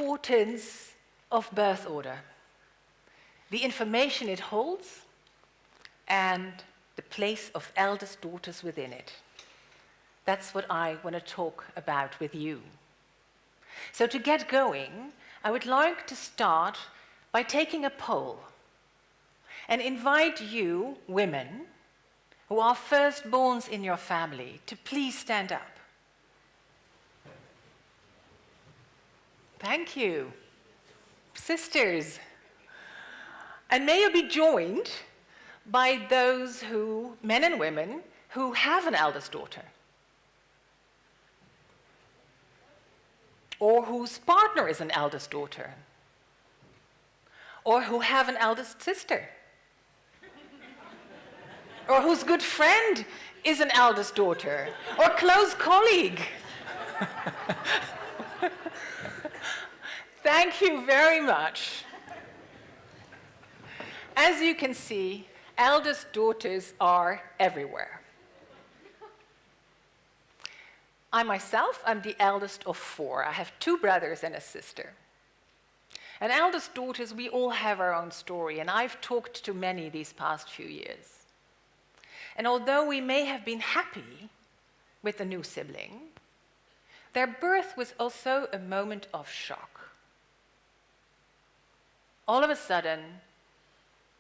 importance of birth order, the information it holds, and the place of eldest daughters within it. That's what I want to talk about with you. So to get going, I would like to start by taking a poll and invite you, women, who are firstborns in your family, to please stand up. Thank you. Sisters. And may you be joined by those men and women, who have an eldest daughter, or whose partner is an eldest daughter, or who have an eldest sister, or whose good friend is an eldest daughter, or close colleague. Thank you very much. As you can see, eldest daughters are everywhere. I myself am the eldest of 4. I have 2 brothers and a sister. And eldest daughters, we all have our own story, and I've talked to many these past few years. And although we may have been happy with the new sibling, their birth was also a moment of shock. All of a sudden,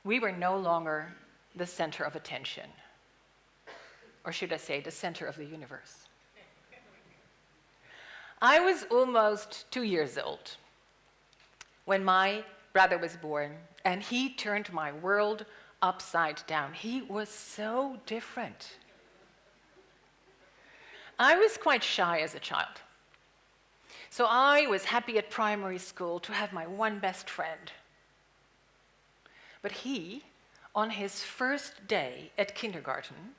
we were no longer the center of attention. Or should I say, the center of the universe. I was almost 2 years old when my brother was born, and he turned my world upside down. He was so different. I was quite shy as a child. So I was happy at primary school to have my one best friend. But he, on his first day at kindergarten,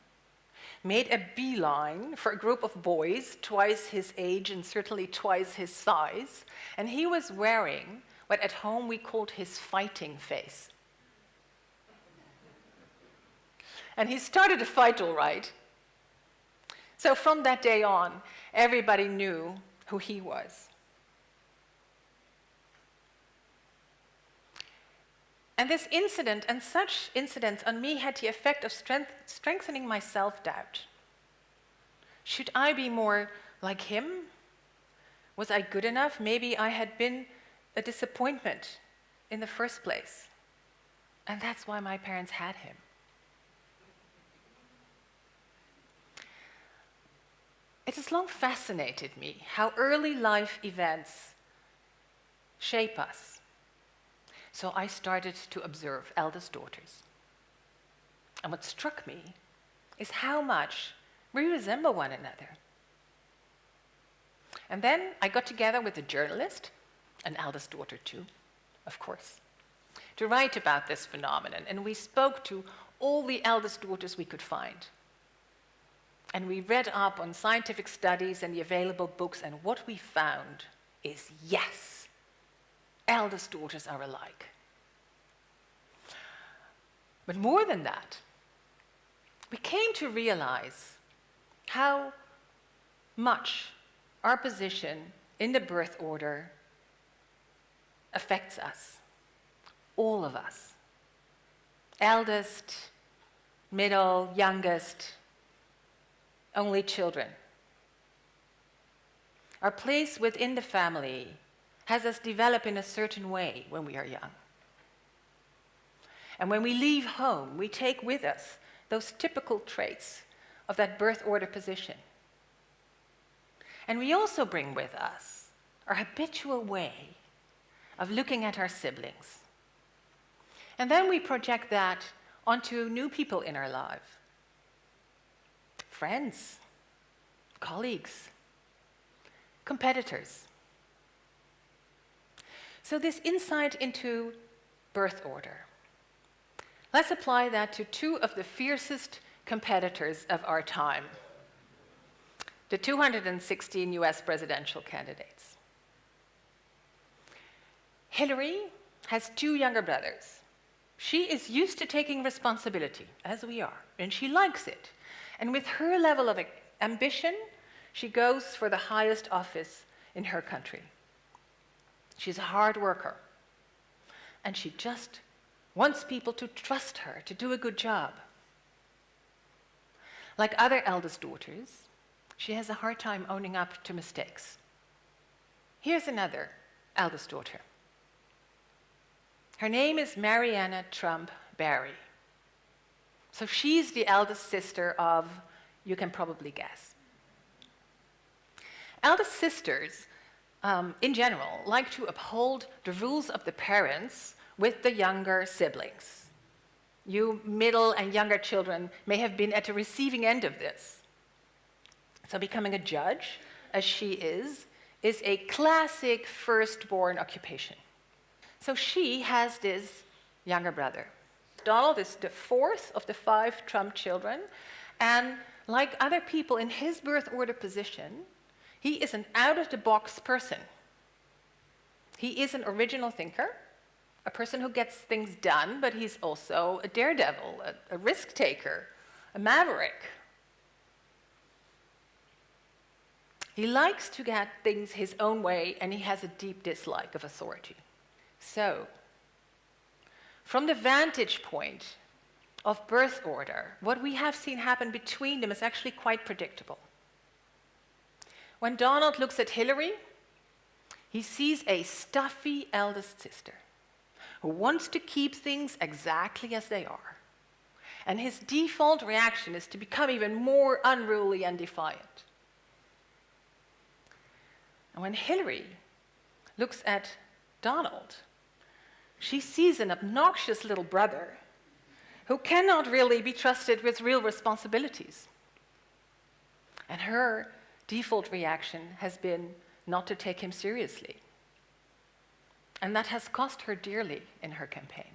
made a beeline for a group of boys twice his age and certainly twice his size, and he was wearing what at home we called his fighting face. And he started a fight all right. So from that day on, everybody knew who he was. And this incident and such incidents on me had the effect of strengthening my self-doubt. Should I be more like him? Was I good enough? Maybe I had been a disappointment in the first place. And that's why my parents had him. It has long fascinated me how early life events shape us. So I started to observe eldest daughters. And what struck me is how much we resemble one another. And then I got together with a journalist, an eldest daughter too, of course, to write about this phenomenon. And we spoke to all the eldest daughters we could find. And we read up on scientific studies and the available books, and what we found is yes, eldest daughters are alike. But more than that, we came to realize how much our position in the birth order affects us, all of us. Eldest, middle, youngest, only children. Our place within the family has us develop in a certain way when we are young. And when we leave home, we take with us those typical traits of that birth order position. And we also bring with us our habitual way of looking at our siblings. And then we project that onto new people in our life. Friends, colleagues, competitors. So this insight into birth order. Let's apply that to 2 of the fiercest competitors of our time, the 216 US presidential candidates. Hillary has 2 younger brothers. She is used to taking responsibility, as we are, and she likes it. And with her level of ambition, she goes for the highest office in her country. She's a hard worker. And she just wants people to trust her, to do a good job. Like other eldest daughters, she has a hard time owning up to mistakes. Here's another eldest daughter. Her name is Mariana Trump Barry. So she's the eldest sister of, you can probably guess. Eldest sisters, in general, like to uphold the rules of the parents with the younger siblings. You middle and younger children may have been at the receiving end of this. So becoming a judge, as she is a classic firstborn occupation. So she has this younger brother. Donald is the fourth of the 5 Trump children, and like other people in his birth order position, he is an out-of-the-box person. He is an original thinker, a person who gets things done, but he's also a daredevil, a risk taker, a maverick. He likes to get things his own way, and he has a deep dislike of authority. So, from the vantage point of birth order, what we have seen happen between them is actually quite predictable. When Donald looks at Hillary, he sees a stuffy eldest sister who wants to keep things exactly as they are. And his default reaction is to become even more unruly and defiant. And when Hillary looks at Donald, she sees an obnoxious little brother who cannot really be trusted with real responsibilities. And her default reaction has been not to take him seriously. And that has cost her dearly in her campaign.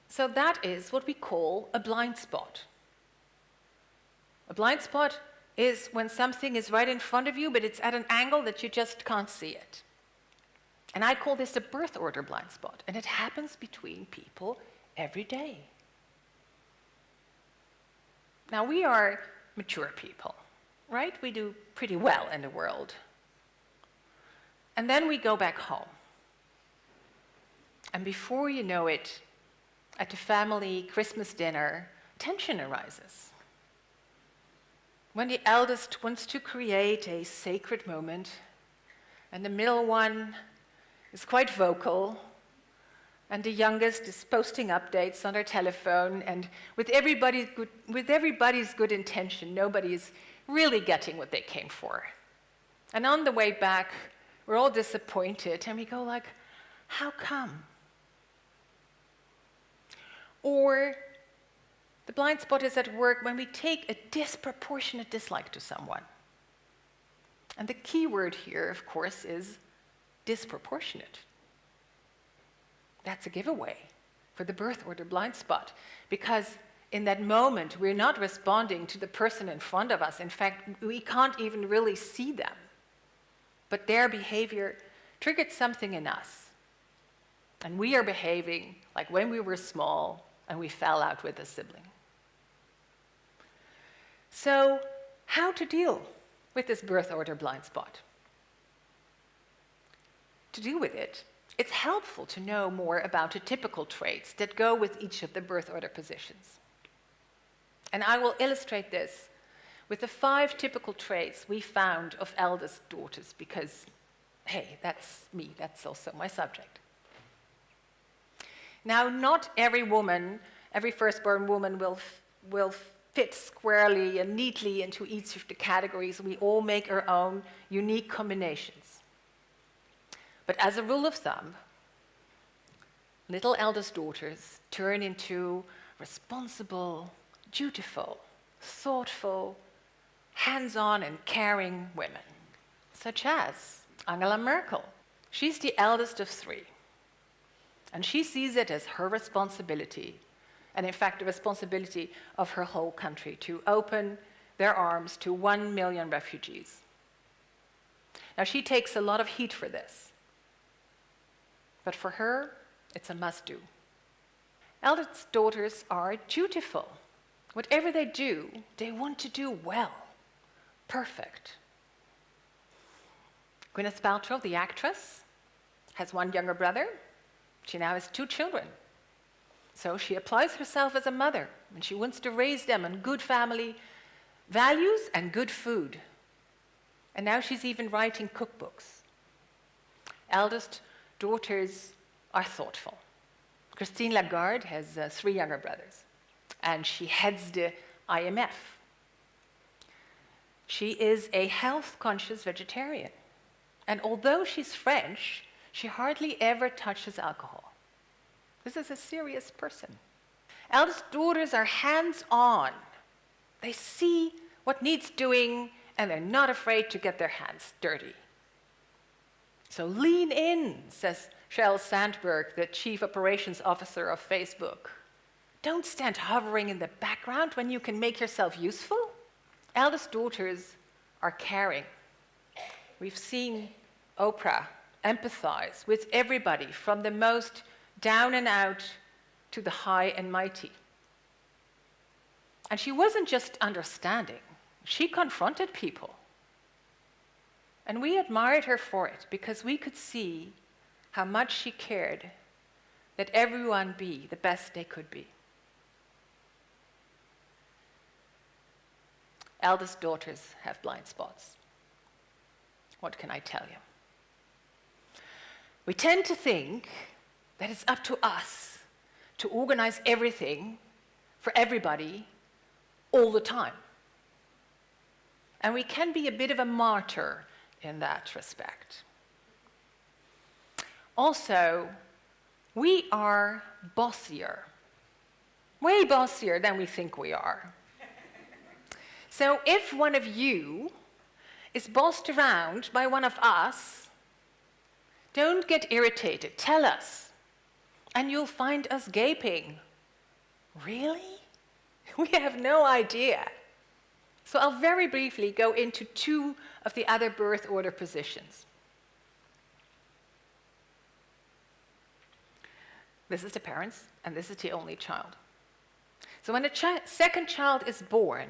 So that is what we call a blind spot. A blind spot is when something is right in front of you, but it's at an angle that you just can't see it. And I call this a birth order blind spot, and it happens between people every day. Now, we are mature people, right? We do pretty well in the world. And then we go back home. And before you know it, at the family Christmas dinner, tension arises. When the eldest wants to create a sacred moment, and the middle one is quite vocal, and the youngest is posting updates on their telephone, and with everybody's good intention, nobody is really getting what they came for. And on the way back, we're all disappointed, and we go like, how come? Or the blind spot is at work when we take a disproportionate dislike to someone. And the key word here, of course, is disproportionate. That's a giveaway for the birth order blind spot, because in that moment, we're not responding to the person in front of us. In fact, we can't even really see them. But their behavior triggered something in us. And we are behaving like when we were small and we fell out with a sibling. So, how to deal with this birth order blind spot? To deal with it, it's helpful to know more about the typical traits that go with each of the birth order positions. And I will illustrate this with the 5 typical traits we found of eldest daughters, because, hey, that's me, that's also my subject. Now, not every woman, every firstborn woman will fit squarely and neatly into each of the categories. We all make our own unique combinations. But as a rule of thumb, little eldest daughters turn into responsible, dutiful, thoughtful, hands-on and caring women, such as Angela Merkel. She's the eldest of 3, and she sees it as her responsibility, and in fact the responsibility of her whole country, to open their arms to 1 million refugees. Now, she takes a lot of heat for this, but for her, it's a must-do. Eldest daughters are dutiful. Whatever they do, they want to do well, perfect. Gwyneth Paltrow, the actress, has one younger brother. She now has 2 children. So she applies herself as a mother, and she wants to raise them on good family values and good food. And now she's even writing cookbooks. Eldest daughters are thoughtful. Christine Lagarde has 3 younger brothers, and she heads the IMF. She is a health-conscious vegetarian. And although she's French, she hardly ever touches alcohol. This is a serious person. Eldest daughters are hands-on. They see what needs doing, and they're not afraid to get their hands dirty. So lean in, says Sheryl Sandberg, the Chief Operations Officer of Facebook. Don't stand hovering in the background when you can make yourself useful. Eldest daughters are caring. We've seen Oprah empathize with everybody, from the most down and out to the high and mighty. And she wasn't just understanding, she confronted people. And we admired her for it, because we could see how much she cared that everyone be the best they could be. Eldest daughters have blind spots. What can I tell you? We tend to think that it's up to us to organize everything for everybody all the time. And we can be a bit of a martyr in that respect. Also, we are bossier, way bossier than we think we are. So if one of you is bossed around by one of us, don't get irritated, tell us, and you'll find us gaping. Really? We have no idea. So I'll very briefly go into 2 of the other birth order positions. This is the parents, and this is the only child. So when the second child is born,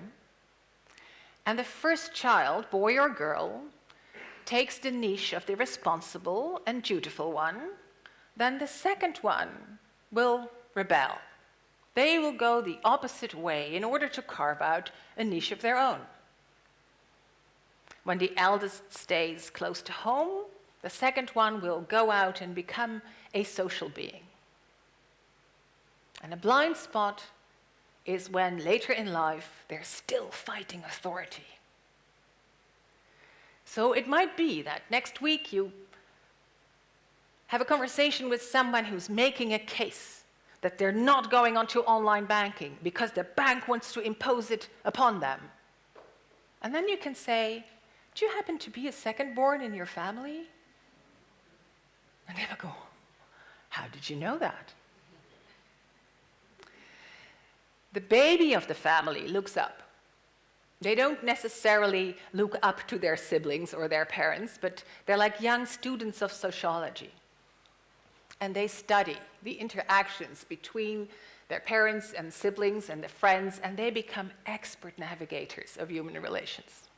and the first child, boy or girl, takes the niche of the responsible and dutiful one, then the second one will rebel. They will go the opposite way in order to carve out a niche of their own. When the eldest stays close to home, the second one will go out and become a social being. And a blind spot is when later in life they're still fighting authority. So it might be that next week you have a conversation with someone who's making a case that they're not going onto online banking because the bank wants to impose it upon them. And then you can say, do you happen to be a second-born in your family? And they will go, how did you know that? The baby of the family looks up. They don't necessarily look up to their siblings or their parents, but they're like young students of sociology. And they study the interactions between their parents and siblings and their friends, and they become expert navigators of human relations.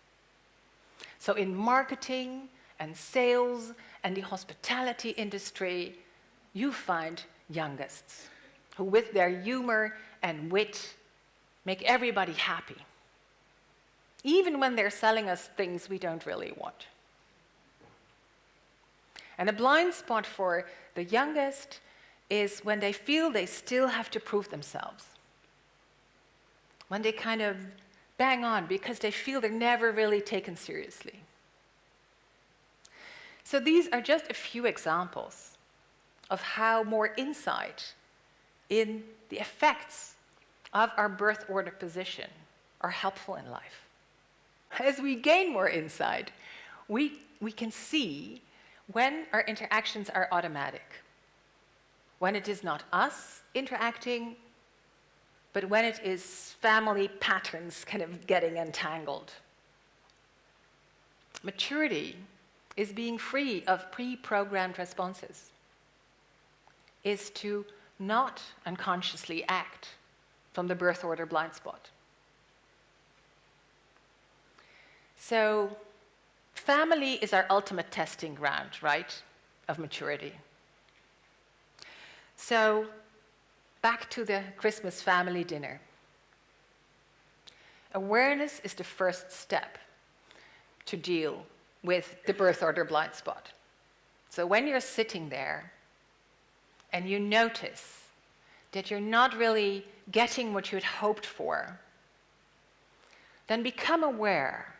So in marketing and sales and the hospitality industry, you find youngest who, with their humor and wit, make everybody happy, even when they're selling us things we don't really want. And a blind spot for the youngest is when they feel they still have to prove themselves. When they kind of bang on because they feel they're never really taken seriously. So these are just a few examples of how more insight in the effects of our birth order position are helpful in life. As we gain more insight, we can see when our interactions are automatic, when it is not us interacting, but when it is family patterns kind of getting entangled. Maturity is being free of pre-programmed responses, is to not unconsciously act from the birth order blind spot. So family is our ultimate testing ground, right, of maturity. So, back to the Christmas family dinner. Awareness is the first step to deal with the birth order blind spot. So when you're sitting there and you notice that you're not really getting what you had hoped for, then become aware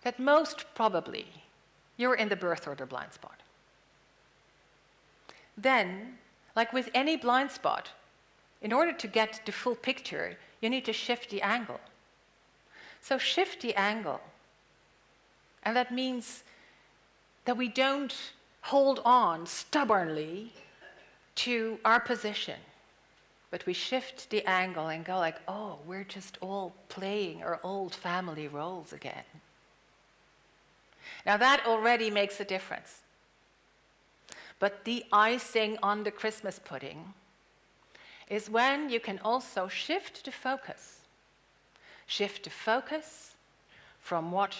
that most probably you're in the birth order blind spot. Then, like with any blind spot, in order to get the full picture, you need to shift the angle. So shift the angle. And that means that we don't hold on stubbornly to our position, but we shift the angle and go like, oh, we're just all playing our old family roles again. Now that already makes a difference. But the icing on the Christmas pudding is when you can also shift the focus. Shift the focus from what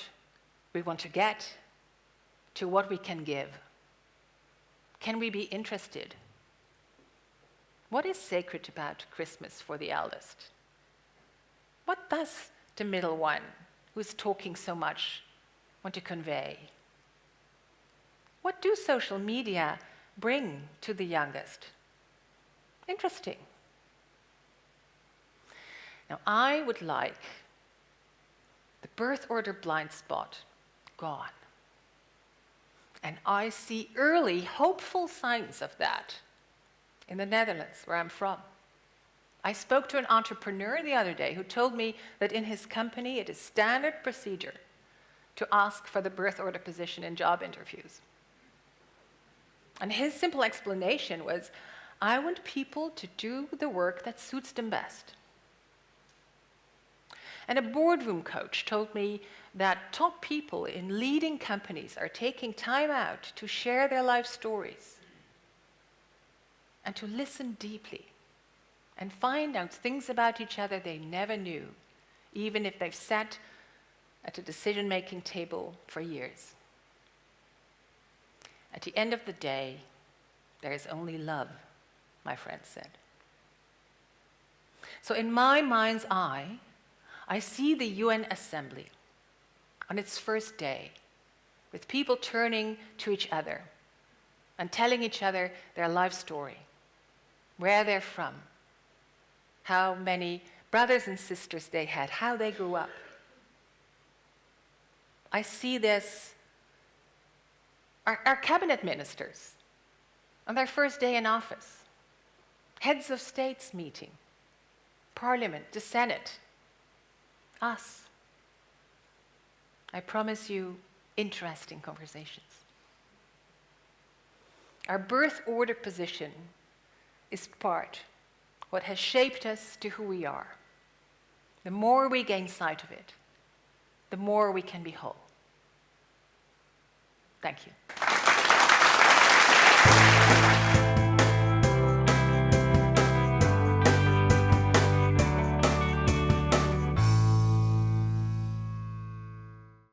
we want to get to what we can give. Can we be interested? What is sacred about Christmas for the eldest? What does the middle one, who's talking so much, want to convey? What do social media bring to the youngest? Interesting. Now, I would like the birth order blind spot gone. And I see early, hopeful signs of that in the Netherlands, where I'm from. I spoke to an entrepreneur the other day who told me that in his company it is standard procedure to ask for the birth order position in job interviews. And his simple explanation was, I want people to do the work that suits them best. And a boardroom coach told me that top people in leading companies are taking time out to share their life stories and to listen deeply and find out things about each other they never knew, even if they've sat at a decision-making table for years. At the end of the day, there is only love, my friend said. So in my mind's eye, I see the UN Assembly on its first day, with people turning to each other and telling each other their life story, where they're from, how many brothers and sisters they had, how they grew up. I see this, our cabinet ministers on their first day in office, heads of states meeting, Parliament, the Senate, us. I promise you interesting conversations. Our birth order position is part what has shaped us to who we are. The more we gain sight of it, the more we can be whole. Thank you.